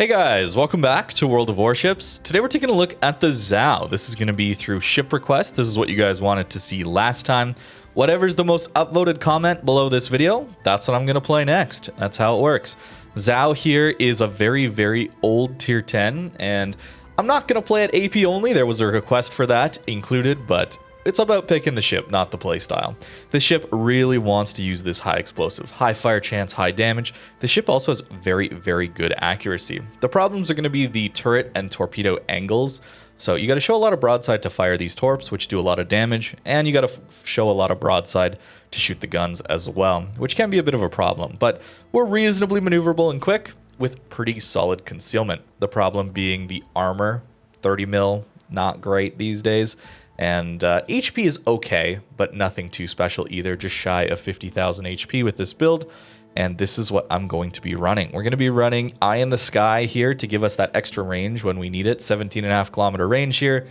Hey guys, welcome back to World of Warships. Today we're taking a look at the Zhao. This is going to be through ship request. This is what you guys wanted to see last time. Whatever's the most upvoted comment below this video, that's what I'm going to play next. That's how it works. Zhao here is a very, very old tier 10, and I'm not going to play it AP only. There was a request for that included, but it's about picking the ship, not the playstyle. The ship really wants to use this high explosive, high fire chance, high damage. The ship also has very, very good accuracy. The problems are going to be the turret and torpedo angles. So you got to show a lot of broadside to fire these torps, which do a lot of damage, and you got to show a lot of broadside to shoot the guns as well, which can be a bit of a problem. But we're reasonably maneuverable and quick with pretty solid concealment. The problem being the armor, 30 mil, not great these days. And HP is okay, but nothing too special either, just shy of 50,000 HP with this build. And this is what I'm going to be running. We're going to be running Eye in the Sky here to give us that extra range when we need it. 17.5 kilometer range here.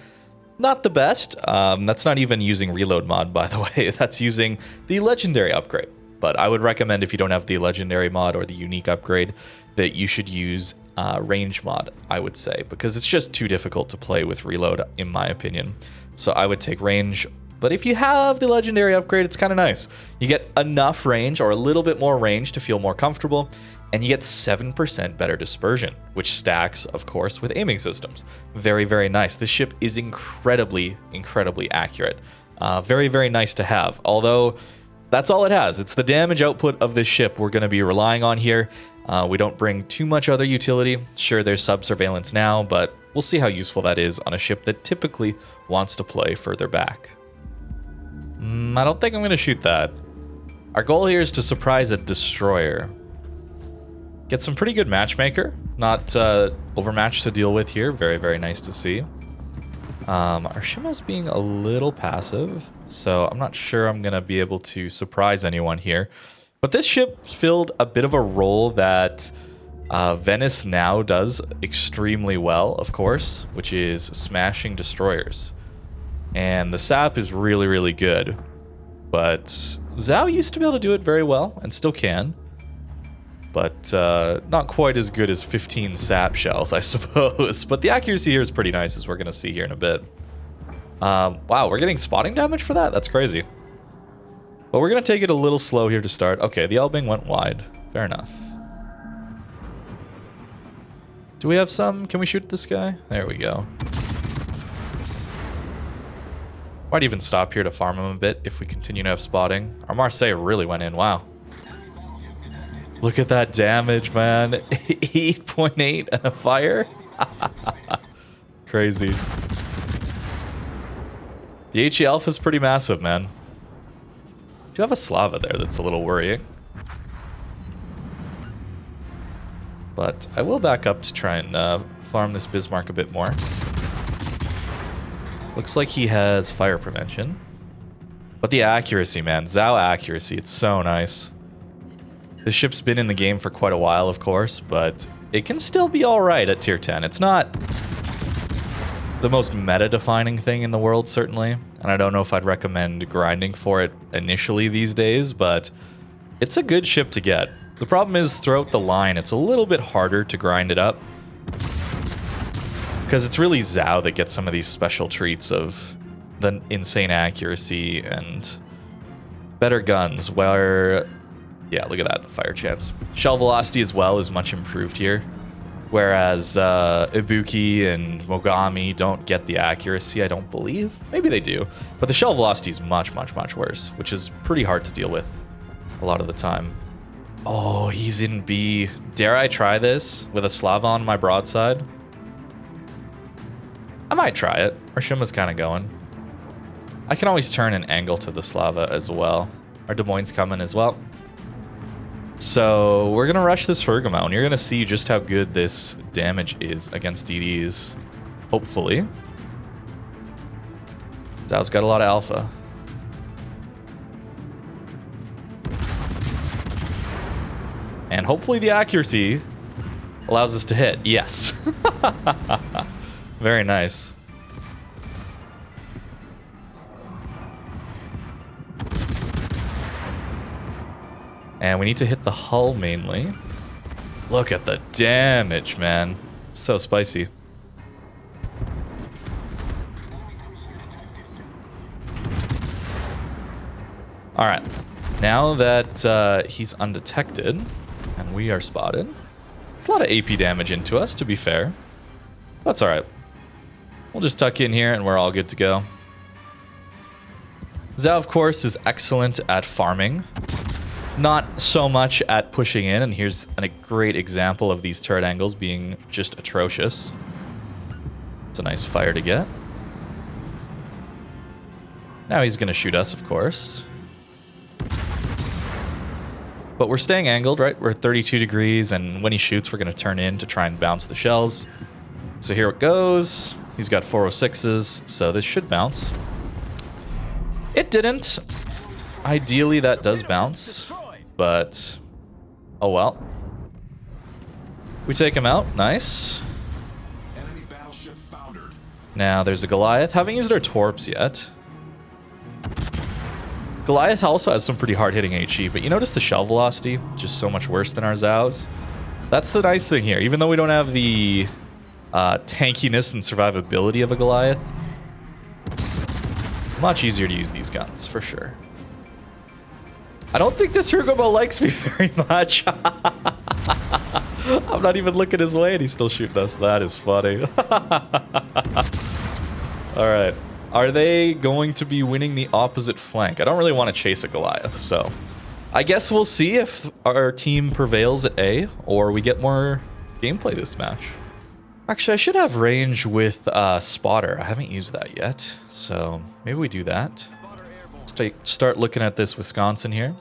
Not the best. That's not even using reload mod, by the way. That's using the legendary upgrade. But I would recommend, if you don't have the legendary mod or the unique upgrade, that you should use range mod, I would say, because it's just too difficult to play with reload, in my opinion. So I would take range, but if you have the legendary upgrade, it's kind of nice. You get enough range or a little bit more range to feel more comfortable, and you get 7% better dispersion, which stacks, of course, with aiming systems. Very, very nice. This ship is incredibly, incredibly accurate. Very, very nice to have, although that's all it has. It's the damage output of this ship we're going to be relying on here. We don't bring too much other utility. Sure, there's sub-surveillance now, but we'll see how useful that is on a ship that typically wants to play further back. I don't think I'm going to shoot that. Our goal here is to surprise a destroyer. Get some pretty good matchmaker. Not overmatched to deal with here. Very, very nice to see. Our Shima's being a little passive, so I'm not sure I'm going to be able to surprise anyone here. But this ship filled a bit of a role that Venice now does extremely well, of course, which is smashing destroyers. And the sap is really, really good. But Zhao used to be able to do it very well, and still can. But not quite as good as 15 sap shells, I suppose. But the accuracy here is pretty nice, as we're going to see here in a bit. Wow, we're getting spotting damage for that? That's crazy. But we're going to take it a little slow here to start. Okay, the L-Bing went wide. Fair enough. Do we have some? Can we shoot this guy? There we go. Might even stop here to farm him a bit if we continue to have spotting. Our Marseille really went in. Wow. Look at that damage, man. 8.8 and a fire? Crazy. The HE Alpha is pretty massive, man. Do you have a Slava there that's a little worrying? But I will back up to try and farm this Bismarck a bit more. Looks like he has fire prevention. But the accuracy, man. Zhao accuracy. It's so nice. This ship's been in the game for quite a while, of course, but it can still be alright at tier 10. It's not the most meta-defining thing in the world, certainly. And I don't know if I'd recommend grinding for it initially these days, but it's a good ship to get. The problem is, throughout the line, it's a little bit harder to grind it up. Because it's really Zhao that gets some of these special treats of the insane accuracy and better guns, where... yeah, look at that, the fire chance. Shell velocity as well is much improved here. Whereas Ibuki and Mogami don't get the accuracy, I don't believe. Maybe they do. But the shell velocity is much, much, much worse, which is pretty hard to deal with a lot of the time. Oh, he's in B. Dare I try this with a Slava on my broadside? I might try it. Our Shima's kind of going. I can always turn an angle to the Slava as well. Our Des Moines coming as well. So we're going to rush this Hergamount, and you're going to see just how good this damage is against DDs. Hopefully. Zhao's got a lot of alpha. And hopefully the accuracy allows us to hit. Yes. Very nice. And we need to hit the hull mainly. Look at the damage, man. So spicy. All right. Now that he's undetected and we are spotted, it's a lot of AP damage into us, to be fair. That's all right. We'll just tuck in here and we're all good to go. Zhao, of course, is excellent at farming. Not so much at pushing in, and here's a great example of these turret angles being just atrocious. It's a nice fire to get. Now he's going to shoot us, of course. But we're staying angled, right? We're at 32 degrees, and when he shoots, we're going to turn in to try and bounce the shells. So here it goes. He's got 406s, so this should bounce. It didn't. Ideally, that does bounce. But, oh well. We take him out. Nice. Now there's a Goliath. Haven't used our Torps yet. Goliath also has some pretty hard-hitting HE, but you notice the shell velocity? Just so much worse than our Zhao's. That's the nice thing here. Even though we don't have the tankiness and survivability of a Goliath, much easier to use these guns, for sure. I don't think this Unicum likes me very much. I'm not even looking his way and he's still shooting us. That is funny. Alright. Are they going to be winning the opposite flank? I don't really want to chase a Goliath, so I guess we'll see if our team prevails at A or we get more gameplay this match. Actually, I should have range with Spotter. I haven't used that yet, so maybe we do that. Start looking at this Wisconsin here.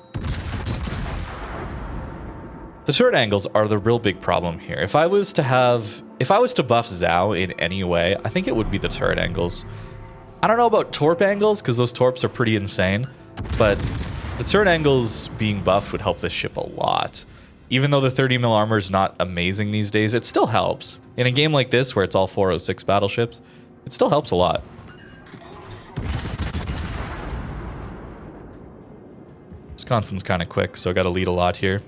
The turret angles are the real big problem here. If I was to buff Zhao in any way, I think it would be the turret angles. I don't know about Torp angles, because those Torps are pretty insane, but the turret angles being buffed would help this ship a lot. Even though the 30 mil armor is not amazing these days, it still helps. In a game like this, where it's all 406 battleships, it still helps a lot. Wisconsin's kind of quick, so I got to lead a lot here.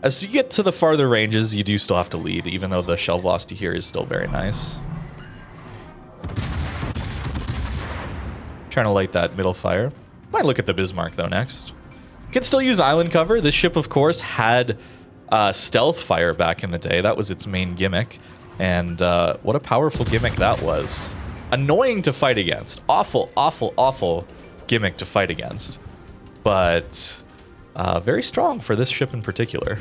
As you get to the farther ranges, you do still have to lead, even though the shell velocity here is still very nice. Trying to light that middle fire. Might look at the Bismarck, though, next. Can still use island cover. This ship, of course, had stealth fire back in the day. That was its main gimmick. And what a powerful gimmick that was. Annoying to fight against. Awful, awful, awful gimmick to fight against. But very strong for this ship in particular.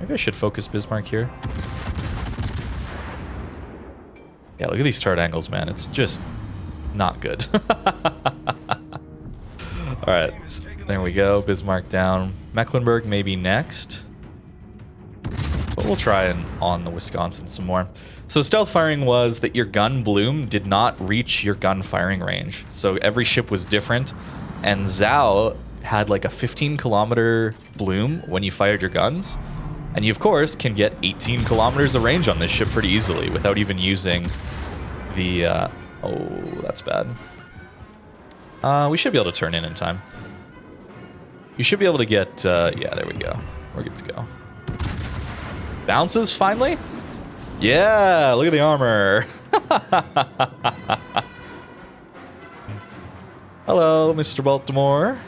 Maybe I should focus Bismarck here. Yeah, look at these turret angles, man. It's just not good. Alright, there we go. Bismarck down. Mecklenburg maybe next. But we'll try and on the Wisconsin some more. So stealth firing was that your gun bloom did not reach your gun firing range. So every ship was different. And Zhao had like a 15-kilometer bloom when you fired your guns. And you, of course, can get 18 kilometers of range on this ship pretty easily without even using the... oh, that's bad. We should be able to turn in time. You should be able to get... yeah, there we go. We're good to go. Bounces, finally? Yeah, look at the armor. Hello, Mr. Baltimore.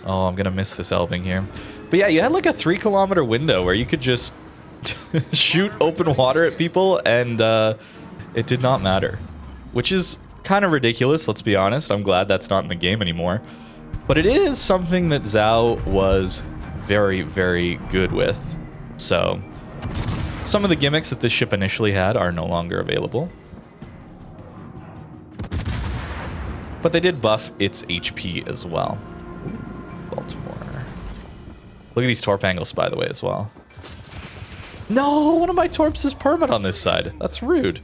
Oh, I'm going to miss this elbing here. But yeah, you had like a 3-kilometer window where you could just shoot open water at people and it did not matter. Which is kind of ridiculous, let's be honest. I'm glad that's not in the game anymore. But it is something that Zhao was very, very good with. So, some of the gimmicks that this ship initially had are no longer available. But they did buff its HP as well. Ooh, Baltimore. Look at these Torp angles, by the way, as well. No, one of my Torps is permit on this side. That's rude.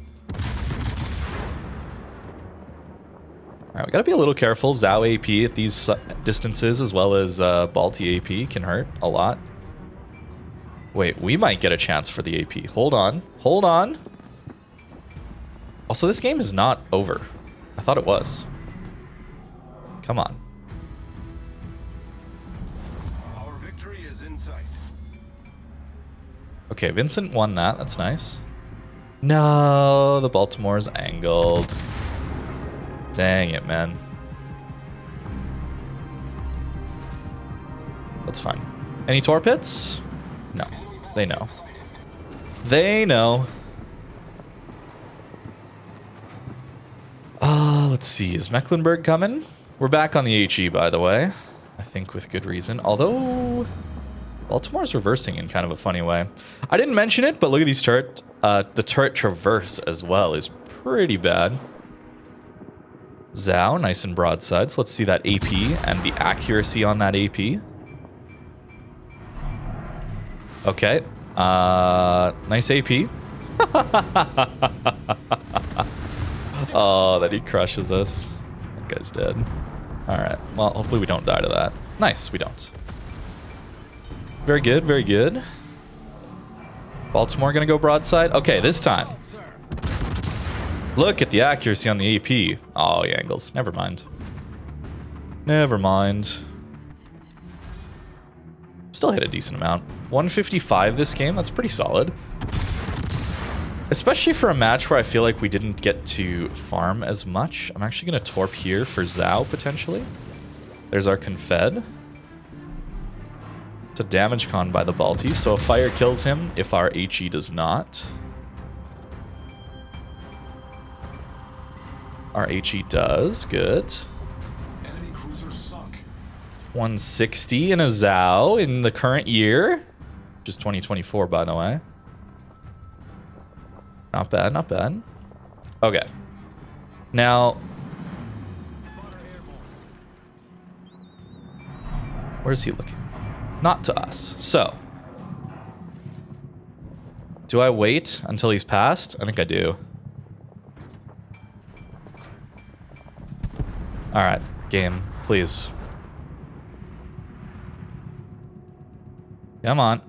Alright, we gotta be a little careful. Zhao AP at these distances, as well as Balti AP, can hurt a lot. Wait, we might get a chance for the AP. Hold on. Hold on. Also, this game is not over. I thought it was. Come on. Our victory is in sight. Okay, Vincent won that. That's nice. No, the Baltimore's angled. Dang it, man. That's fine. Any Torp hits? No. They know. They know. Let's see. Is Mecklenburg coming? We're back on the HE, by the way. I think with good reason. Although, Baltimore's reversing in kind of a funny way. I didn't mention it, but look at these turret. The turret traverse as well is pretty bad. Zhao, nice and broadside. So let's see that AP and the accuracy on that AP. Okay. Nice AP. Oh, that he crushes us. That guy's dead. Alright. Well, hopefully we don't die to that. Nice, we don't. Very good, very good. Baltimore gonna go broadside? Okay, this time. Look at the accuracy on the AP. Oh, he angles. Never mind. Never mind. Still hit a decent amount. 155 this game. That's pretty solid. Especially for a match where I feel like we didn't get to farm as much. I'm actually going to Torp here for Zhao, potentially. There's our Confed. It's a damage con by the Balti, so a fire kills him if our HE does not. Our HE does. Good. 160 in a Zhao in the current year. Just 2024, by the way. Not bad, not bad. Okay. Now, where's he looking? Not to us. So, do I wait until he's passed? I think I do. All right, game, please. Come on.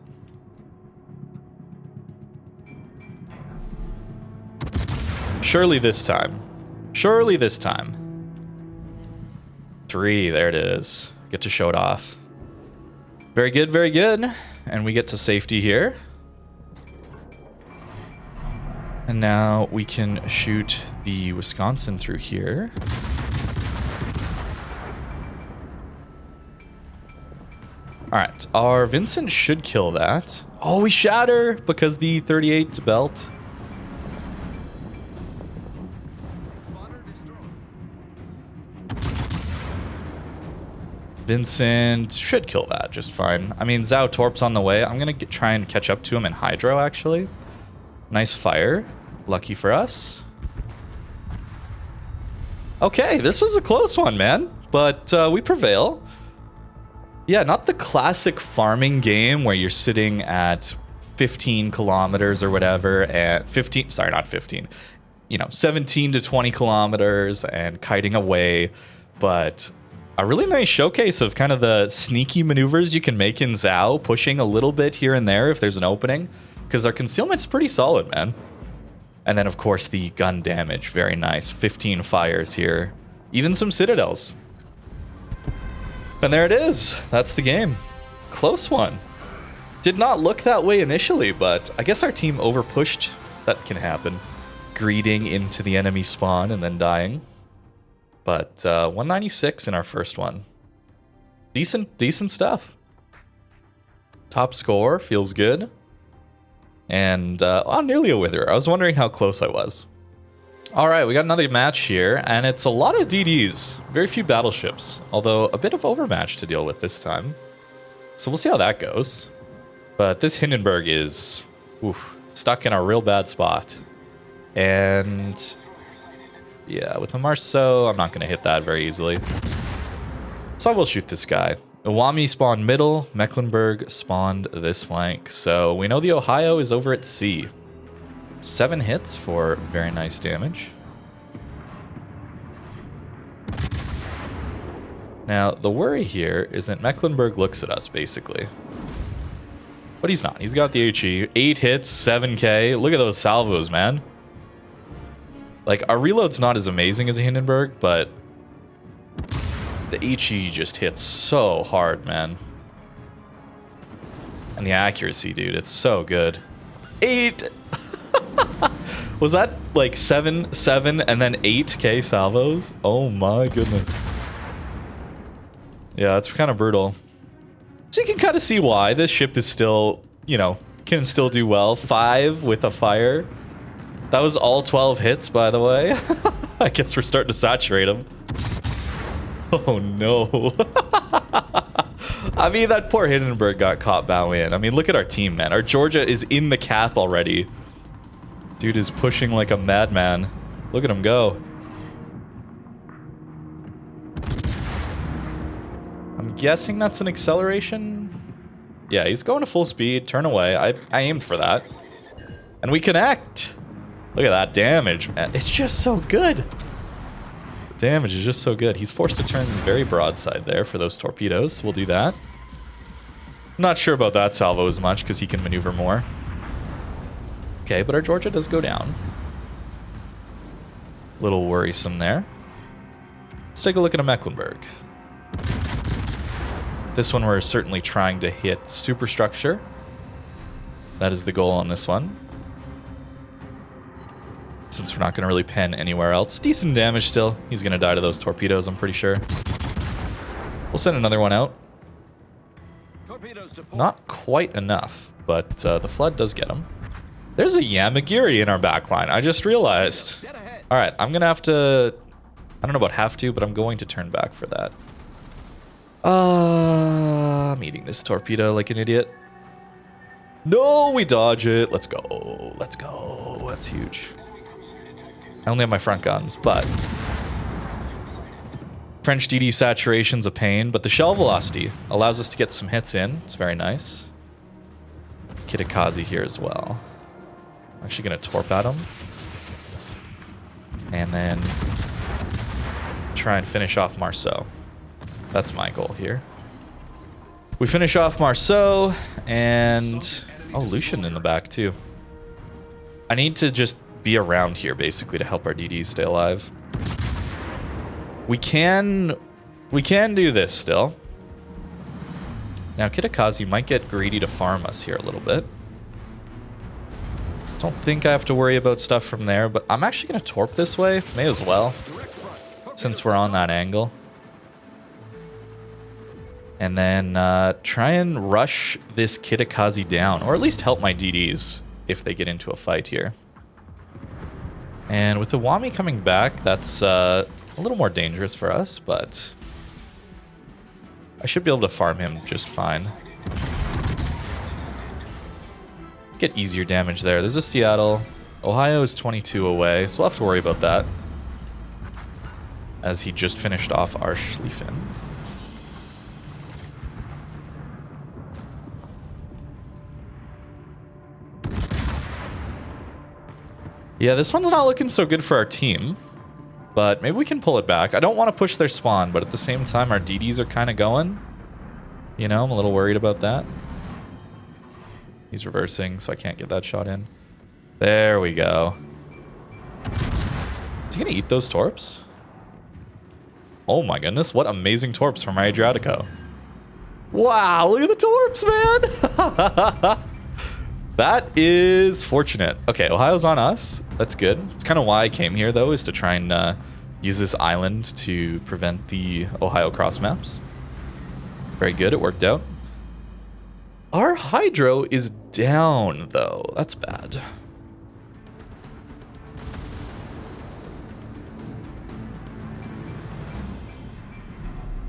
Surely this time. Surely this time. 3, there it is. Get to show it off. Very good, very good. And we get to safety here. And now we can shoot the Wisconsin through here. All right, our Vincent should kill that. Oh, we shatter because the 38 belt. Vincent should kill that just fine. I mean, Zhao Torp's on the way. I'm going to try and catch up to him in Hydro, actually. Nice fire. Lucky for us. Okay, this was a close one, man. But we prevail. Yeah, not the classic farming game where you're sitting at 15 kilometers or whatever, and 15, sorry, not 15, 17 to 20 kilometers and kiting away, but a really nice showcase of kind of the sneaky maneuvers you can make in Zhao, pushing a little bit here and there if there's an opening, because our concealment's pretty solid, man. And then, of course, the gun damage, very nice. 15 fires here. Even some citadels. And there it is. That's the game. Close one. Did not look that way initially, but I guess our team overpushed. That can happen. Greeting into the enemy spawn and then dying. But 196 in our first one. Decent stuff. Top score. Feels good. And nearly a wither. I was wondering how close I was. All right, we got another match here, and it's a lot of DDs. Very few battleships, although a bit of overmatch to deal with this time. So we'll see how that goes. But this Hindenburg is stuck in a real bad spot. And yeah, with a Marceau, I'm not going to hit that very easily. So I will shoot this guy. Iwami spawned middle, Mecklenburg spawned this flank. So we know the Ohio is over at C. 7 hits for very nice damage. Now, the worry here is that Mecklenburg looks at us, basically. But he's not. He's got the HE. 8 hits, 7k. Look at those salvos, man. Like, our reload's not as amazing as a Hindenburg, but the HE just hits so hard, man. And the accuracy, dude, it's so good. 8! Was that like 7, 7, and then 8k salvos? Oh my goodness. Yeah, that's kind of brutal. So you can kind of see why this ship is still, you know, can still do well. 5 with a fire. That was all 12 hits, by the way. I guess we're starting to saturate them. Oh no. I mean, that poor Hindenburg got caught bow in. I mean, look at our team, man. Our Georgia is in the cap already. Dude is pushing like a madman. Look at him go. I'm guessing that's an acceleration. Yeah, he's going to full speed. Turn away. I aimed for that. And we connect. Look at that damage, man. It's just so good. The damage is just so good. He's forced to turn very broadside there for those torpedoes. We'll do that. Not sure about that salvo as much because he can maneuver more. Okay, but our Georgia does go down. Little worrisome there. Let's take a look at a Mecklenburg. This one we're certainly trying to hit superstructure. That is the goal on this one. Since we're not going to really pen anywhere else. Decent damage still. He's going to die to those torpedoes, I'm pretty sure. We'll send another one out. Not quite enough, but the flood does get him. There's a Yamagiri in our backline. I just realized. All right, I'm going to have to... I don't know about have to, but I'm going to turn back for that. I'm eating this torpedo like an idiot. No, we dodge it. Let's go. Let's go. That's huge. I only have my front guns, but... French DD saturation's a pain, but the shell velocity allows us to get some hits in. It's very nice. Kitakaze here as well. I'm actually going to torp at him. And then try and finish off Marceau. That's my goal here. We finish off Marceau, and... Oh, Lucian in the back, too. I need to just be around here, basically, to help our DDs stay alive. We can do this still. Now, Kitakaze might get greedy to farm us here a little bit. Don't think I have to worry about stuff from there, but I'm actually going to torp this way. May as well, since we're on that angle. And then try and rush this Kitakaze down, or at least help my DDs if they get into a fight here. And with the Wami coming back, that's a little more dangerous for us, but I should be able to farm him just fine. Get easier damage there. There's a Seattle. Ohio is 22 away, so we'll have to worry about that, as he just finished off our Schlieffen. Yeah, this one's not looking so good for our team, but maybe we can pull it back. I don't want to push their spawn, but at the same time, our DDs are kind of going. You know, I'm a little worried about that. He's reversing, so I can't get that shot in. There we go. Is he going to eat those torps? Oh my goodness, what amazing torps from our Adriatico. Wow, look at the torps, man! That is fortunate. Okay, Ohio's on us. That's good. It's kind of why I came here, though, is to try and use this island to prevent the Ohio cross maps. Very good. It worked out. Our hydro is down, though. That's bad.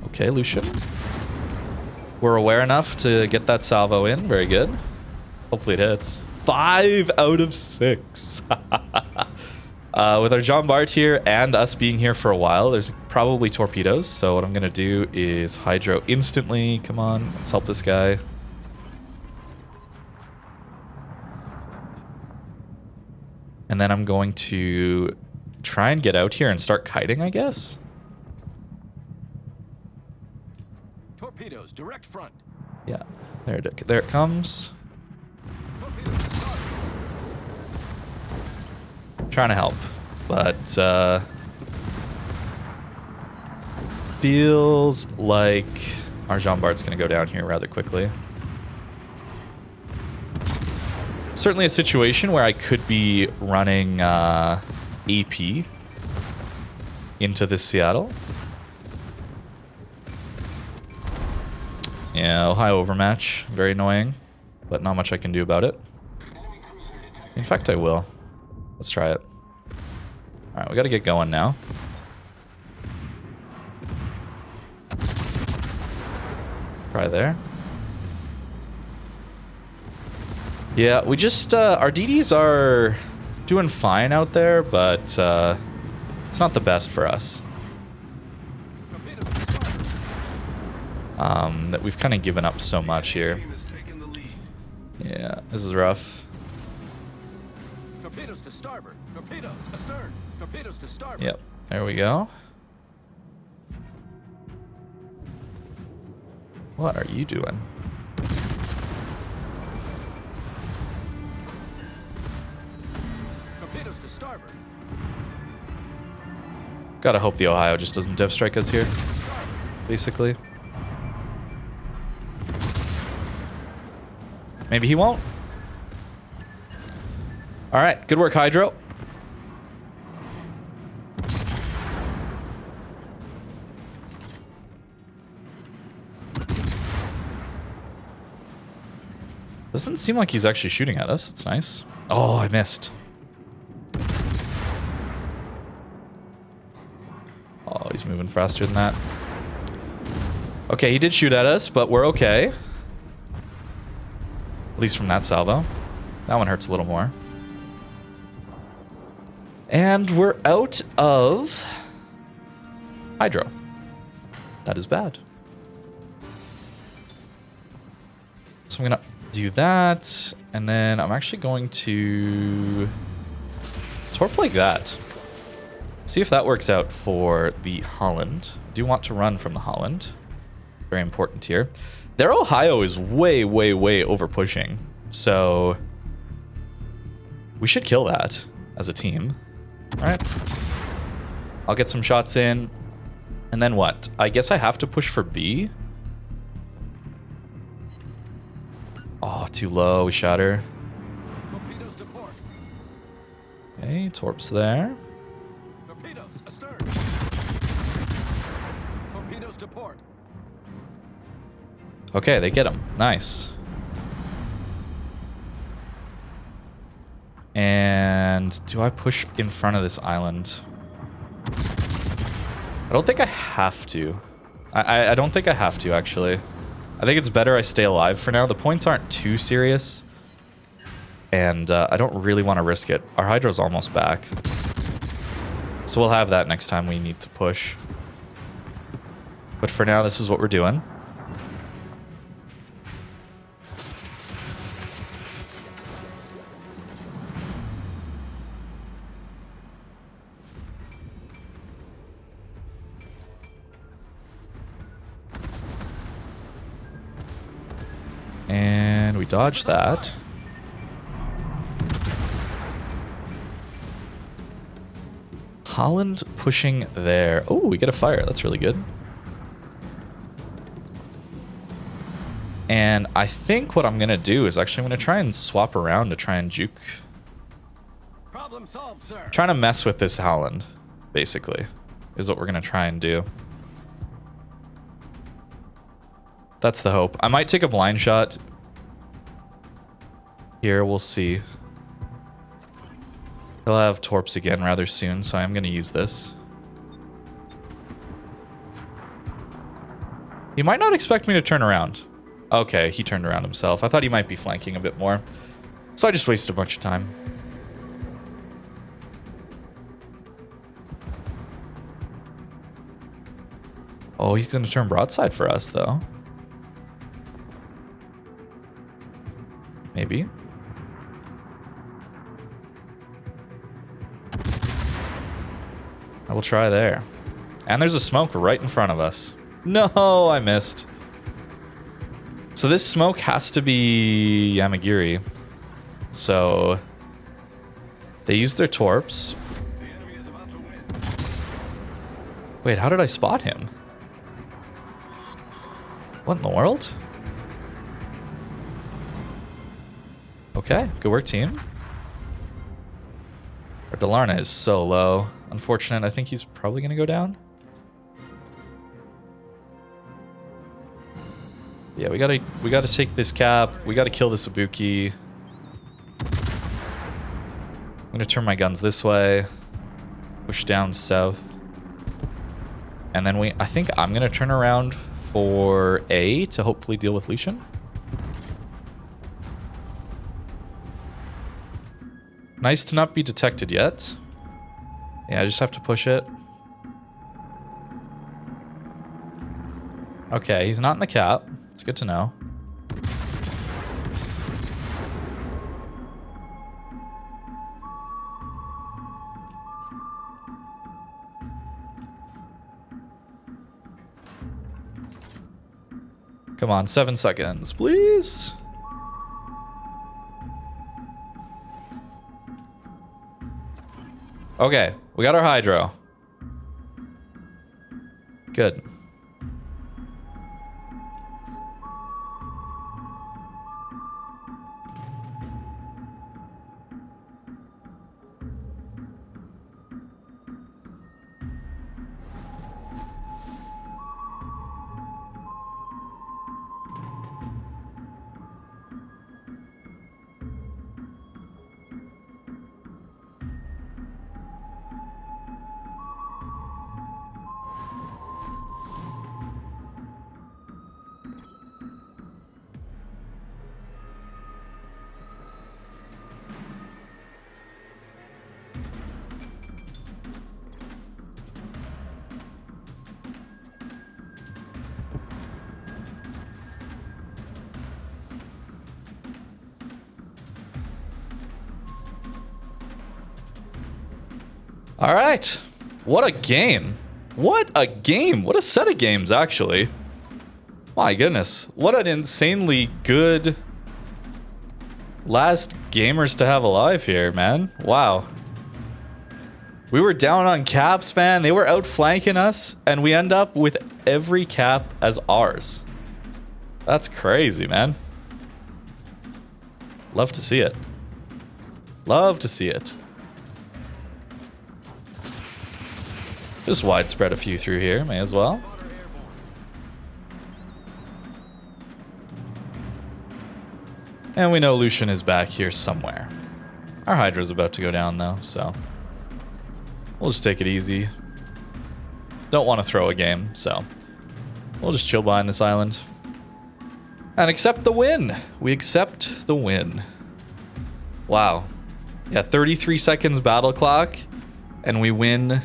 Okay, Lucian. We're aware enough to get that salvo in. Very good. Hopefully it hits. 5 out of 6. With our Jean Bart here and us being here for a while, there's probably torpedoes. So what I'm going to do is hydro instantly. Come on, let's help this guy. And then I'm going to try and get out here and start kiting, I guess. Torpedoes, direct front. Yeah, there it comes. Trying to help, but feels like our Jean Bart's going to go down here rather quickly. certainly a situation where I could be running AP into this Seattle. Yeah, high overmatch. Very annoying, but not much I can do about it. In fact, I will. Let's try it. Alright, we gotta get going now. Try there. Yeah, we just, our DDs are doing fine out there, but it's not the best for us. That we've kind of given up so much here. Yeah, this is rough. Torpedoes to starboard. Torpedoes astern. Torpedoes to starboard. Yep, there we go. What are you doing? Torpedoes to starboard. Gotta hope the Ohio just doesn't div strike us here, basically. Maybe he won't. All right, good work, Hydro. Doesn't seem like he's actually shooting at us. It's nice. Oh, I missed. Oh, he's moving faster than that. Okay, he did shoot at us, but we're okay. At least from that salvo. That one hurts a little more. And we're out of Hydro. That is bad. So I'm going to do that. And then I'm actually going to Torp like that. See if that works out for the Holland. Do want to run from the Holland. Very important here. Their Ohio is way, way, way over pushing. So we should kill that as a team. All right. I'll get some shots in. And then what? I guess I have to push for B. Oh, too low. We shot her. Torpedoes to port. Okay, Torps there. Torpedoes astern. Torpedoes to port. Okay, they get him. Nice. And do I push in front of this island? I don't think I have to. I don't think I have to, actually. I think it's better I stay alive for now. The points aren't too serious. And I don't really want to risk it. Our Hydro's almost back. So we'll have that next time we need to push. But for now, this is what we're doing. And we dodged that. Holland pushing there. Oh, we get a fire. That's really good. And I think what I'm going to do is actually I'm going to try and swap around to try and juke. Problem solved, sir. Trying to mess with this Holland, basically, is what we're going to try and do. That's the hope. I might take a blind shot here. We'll see. He'll have Torps again rather soon, so I'm going to use this. He might not expect me to turn around. Okay, he turned around himself. I thought he might be flanking a bit more. So I just wasted a bunch of time. Oh, he's going to turn broadside for us, though. Maybe. I will try there. And there's a smoke right in front of us. No, I missed. So this smoke has to be Yamagiri. So they use their Torps. The enemy is about to win. Wait, how did I spot him? What in the world? Okay, good work, team. Our Delarna is so low. Unfortunate. I think he's probably going to go down. Yeah, we gotta take this cap. We gotta kill this Ibuki. I'm gonna turn my guns this way. Push down south. And then I think I'm gonna turn around for A to hopefully deal with Lucian. Nice to not be detected yet. Yeah, I just have to push it. Okay, he's not in the cap. It's good to know. Come on, 7 seconds, please. Okay, we got our hydro. Good. All right. What a game. What a game. What a set of games, actually. My goodness. What an insanely good last gamers to have alive here, man. Wow. We were down on caps, man. They were outflanking us, and we end up with every cap as ours. That's crazy, man. Love to see it. Love to see it. Just widespread a few through here, may as well. And we know Lucian is back here somewhere. Our Hydra's about to go down though, so we'll just take it easy. Don't want to throw a game, so we'll just chill behind this island. And accept the win. We accept the win. Wow. Yeah, 33 seconds battle clock, and we win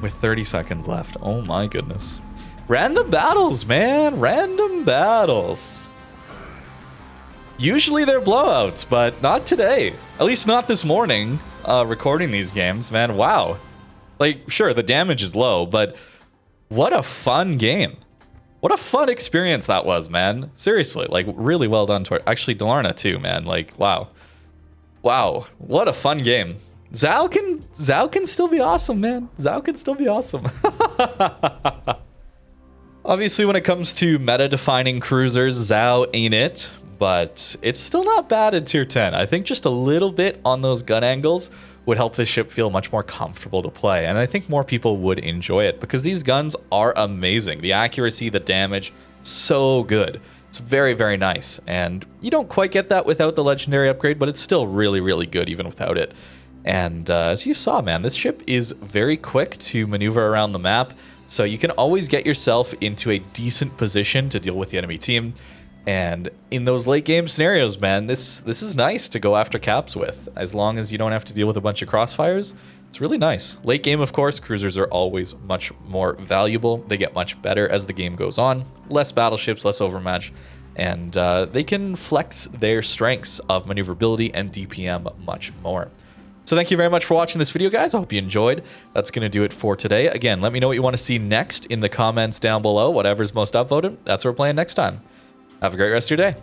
with 30 seconds left. Oh my goodness. Random battles, man. Random battles. Usually they're blowouts, but not today. At least not this morning, recording these games, man. Wow. Like, sure, the damage is low, but what a fun game. What a fun experience that was, man. Seriously, like, really well done. Actually, Delarna too, man. Like, wow. Wow. What a fun game. Zhao can still be awesome, man. Zhao can still be awesome. Obviously, when it comes to meta-defining cruisers, Zhao ain't it, but it's still not bad in tier 10. I think just a little bit on those gun angles would help this ship feel much more comfortable to play, and I think more people would enjoy it because these guns are amazing. The accuracy, the damage, so good. It's very, very nice, and you don't quite get that without the legendary upgrade, but it's still really, really good even without it. And as you saw, man, this ship is very quick to maneuver around the map, so you can always get yourself into a decent position to deal with the enemy team. And in those late game scenarios, man, this is nice to go after caps with, as long as you don't have to deal with a bunch of crossfires. It's really nice. Late game, of course, cruisers are always much more valuable. They get much better as the game goes on. Less battleships, less overmatch, and they can flex their strengths of maneuverability and DPM much more. So thank you very much for watching this video, guys. I hope you enjoyed. That's going to do it for today. Again, let me know what you want to see next in the comments down below. Whatever's most upvoted, that's what we're playing next time. Have a great rest of your day.